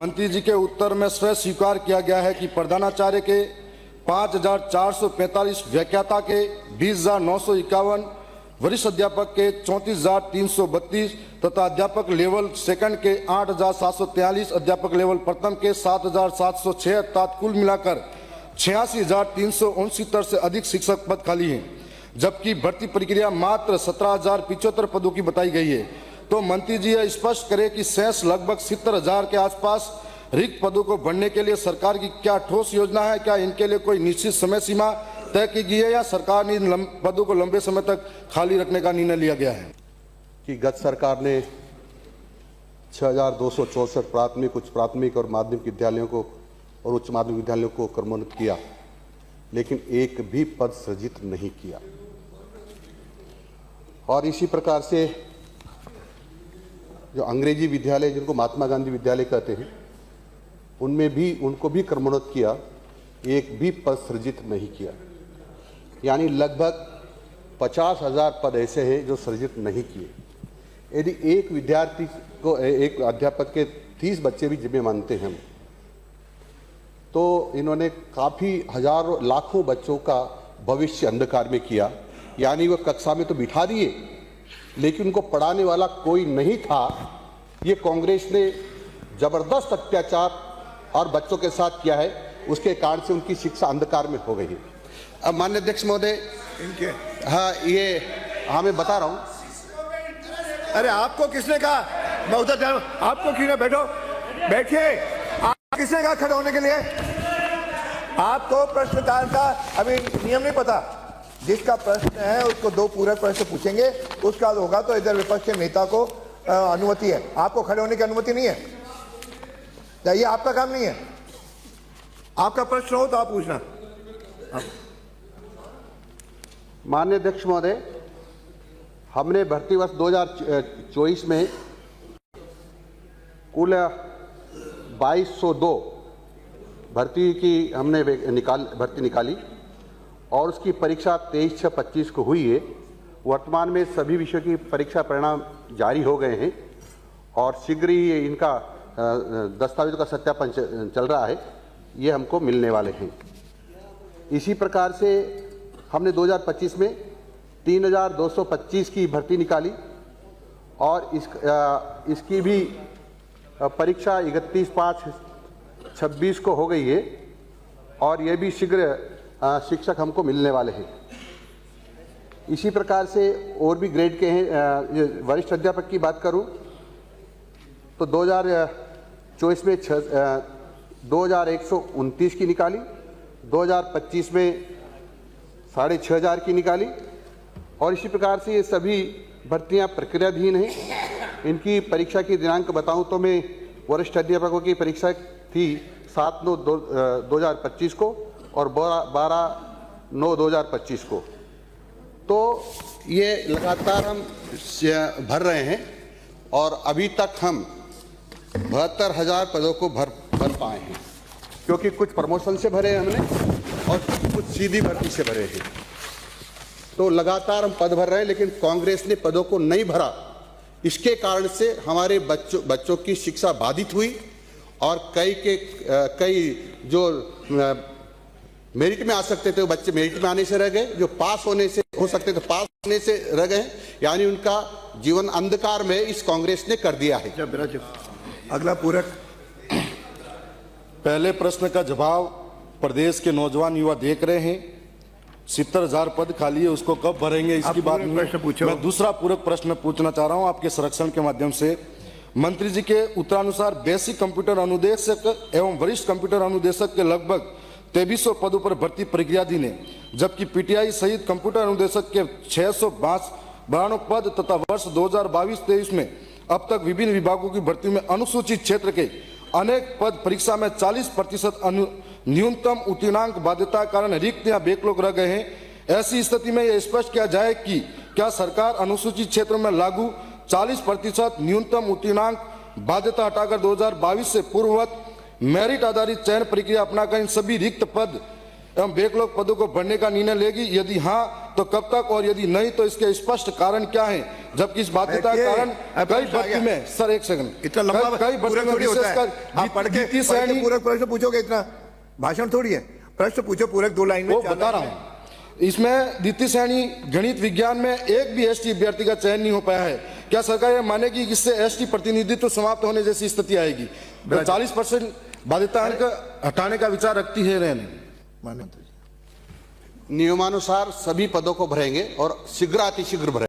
मंत्री जी के उत्तर में स्वयं स्वीकार किया गया है कि प्रधानाचार्य के 5,445, व्याख्याता के 20,951, वरिष्ठ अध्यापक के 34,332 तथा अध्यापक लेवल सेकंड के 8,743, अध्यापक लेवल प्रथम के 7,706 अर्थात कुल मिलाकर 86,369 से अधिक शिक्षक पद खाली हैं, जबकि भर्ती प्रक्रिया मात्र 17,075 पदों की बताई गई है। तो मंत्री जी यह स्पष्ट करें कि शेष लगभग 70,000 के आसपास रिक्त पदों को भरने के लिए सरकार की क्या ठोस योजना है? क्या इनके लिए कोई निश्चित समय सीमा तय की गई है या सरकार ने इन पदों को लंबे समय तक खाली रखने का निर्णय लिया गया है? कि गत सरकार ने 6,264 प्राथमिक, उच्च प्राथमिक और माध्यमिक विद्यालयों को और उच्च माध्यमिक विद्यालयों को क्रमोन्नत किया, लेकिन एक भी पद सृजित नहीं किया। और इसी प्रकार से जो अंग्रेजी विद्यालय, जिनको महात्मा गांधी विद्यालय कहते हैं, उनमें भी उनको भी क्रमोन्नत किया, एक भी पद सृजित नहीं किया। यानी लगभग 50,000 पद ऐसे हैं जो सृजित नहीं किए। यदि एक विद्यार्थी को, एक अध्यापक के 30 बच्चे भी जिम्मे मानते हैं हम, तो इन्होंने काफ़ी हजारों लाखों बच्चों का भविष्य अंधकार में किया। यानी वो कक्षा में तो बिठा दिए, लेकिन उनको पढ़ाने वाला कोई नहीं था। ये कांग्रेस ने जबरदस्त अत्याचार और बच्चों के साथ किया है, उसके कारण से उनकी शिक्षा अंधकार में हो गई है। अब माननीय अध्यक्ष महोदय, हाँ, ये मैं बता रहा हूँ। अरे आपको किसने कहा मैं उधर जा रहा हूँ? आपको क्यों ना बैठो, बैठिए। आप किसने कहा खड़े होने के लिए? आपको प्रश्नकाल का अभी नियम नहीं पता। जिसका प्रश्न है उसको 2 पूरक प्रश्न पूछेंगे, उसका होगा तो इधर विपक्ष के नेता को अनुमति है। आपको खड़े होने की अनुमति नहीं है, ये आपका काम नहीं है। आपका प्रश्न हो तो आप पूछना। माननीय अध्यक्ष महोदय, हमने भर्ती वर्ष 2024 में कुल 2202 भर्ती की हमने भर्ती निकाली और उसकी परीक्षा 23/6/25 को हुई है। वर्तमान में सभी विषयों की परीक्षा परिणाम जारी हो गए हैं और शीघ्र ही इनका दस्तावेजों का सत्यापन चल रहा है, ये हमको मिलने वाले हैं। इसी प्रकार से हमने 2025 में 3,225 की भर्ती निकाली और इसकी भी परीक्षा 31/5/26 को हो गई है और ये भी शीघ्र शिक्षक हमको मिलने वाले हैं। इसी प्रकार से और भी ग्रेड के हैं। वरिष्ठ अध्यापक की बात करूं तो 2024 में 2,129 की निकाली, 2025 में 6,500 की निकाली और इसी प्रकार से ये सभी भर्तियां प्रक्रियाधीन हैं। इनकी परीक्षा की दिनांक बताऊं तो मैं वरिष्ठ अध्यापकों की परीक्षा थी 7/9/2025 को और 12/9/2025 को। तो ये लगातार हम भर रहे हैं और अभी तक हम 72,000 पदों को भर पाए हैं, क्योंकि कुछ प्रमोशन से भरे हमने और कुछ सीधी भर्ती से भरे हैं। तो लगातार हम पद भर रहे हैं, लेकिन कांग्रेस ने पदों को नहीं भरा। इसके कारण से हमारे बच्चों की शिक्षा बाधित हुई और कई जो मेरिट में आ सकते थे वो बच्चे मेरिट में आने से रह गए, जो पास होने से हो सकते थे पास होने से रह गए। यानी उनका जीवन अंधकार में इस कांग्रेस ने कर दिया है। अगला पूरक। पहले प्रश्न का जवाब प्रदेश के नौजवान युवा देख रहे हैं। 70,000 पद खाली है, उसको कब भरेंगे इसकी बात नहीं। मैं दूसरा पूरक प्रश्न पूछना चाह रहा हूं आपके संरक्षण के माध्यम से। मंत्री जी के उत्तरानुसार बेसिक कंप्यूटर अनुदेशक एवं वरिष्ठ कंप्यूटर अनुदेशक के लगभग 2300 पदों पर भर्ती प्रक्रियाधीन है, जबकि पीटीआई सहित कंप्यूटर अनुदेशक के 692 पद तथा वर्ष 2022-23 में अब तक विभिन्न विभागों की भर्ती में अनुसूचित क्षेत्र के अनेक पद परीक्षा में 40% न्यूनतम उत्तीर्णांक बाध्यता के कारण रिक्त या बैकलॉग रह गए हैं। ऐसी स्थिति में यह स्पष्ट किया जाए कि क्या सरकार अनुसूचित क्षेत्र में लागू 40% न्यूनतम उत्तीर्णांक बाध्यता हटाकर 2022 से पूर्ववत मेरिट आधारित चयन प्रक्रिया अपनाकर इन सभी रिक्त पद एवं बैकलॉग पदों को भरने का निर्णय लेगी? यदि हाँ तो कब तक, और यदि नहीं तो इसके स्पष्ट कारण क्या है? जबकि इस बाध्यता के कारण कई भर्ती में, सर एक सेकंड, इतना लंबा कई भर्ती में थोड़ी होता है। विशेषकर आप पढ़ के द्वितीय श्रेणी, पूरक प्रश्न पूछोगे, इतना भाषण थोड़ी है। प्रश्न पूछो पूरक 2 लाइन में, वो 4 बता रहा लाइन में। हूँ। इसमें द्वितीय श्रेणी गणित विज्ञान में एक भी एसटी अभ्यर्थी का चयन नहीं हो पाया है। क्या सरकार यह मानेगी कि इससे एसटी प्रतिनिधित्व समाप्त होने जैसी स्थिति आएगी? 40% बाध्यता अंक हटाने का विचार रखती है या नहीं? माननीय मंत्री जी, नियमानुसार सभी पदों को भरेंगे और शीघ्र अतिशीघ्र भरेंगे।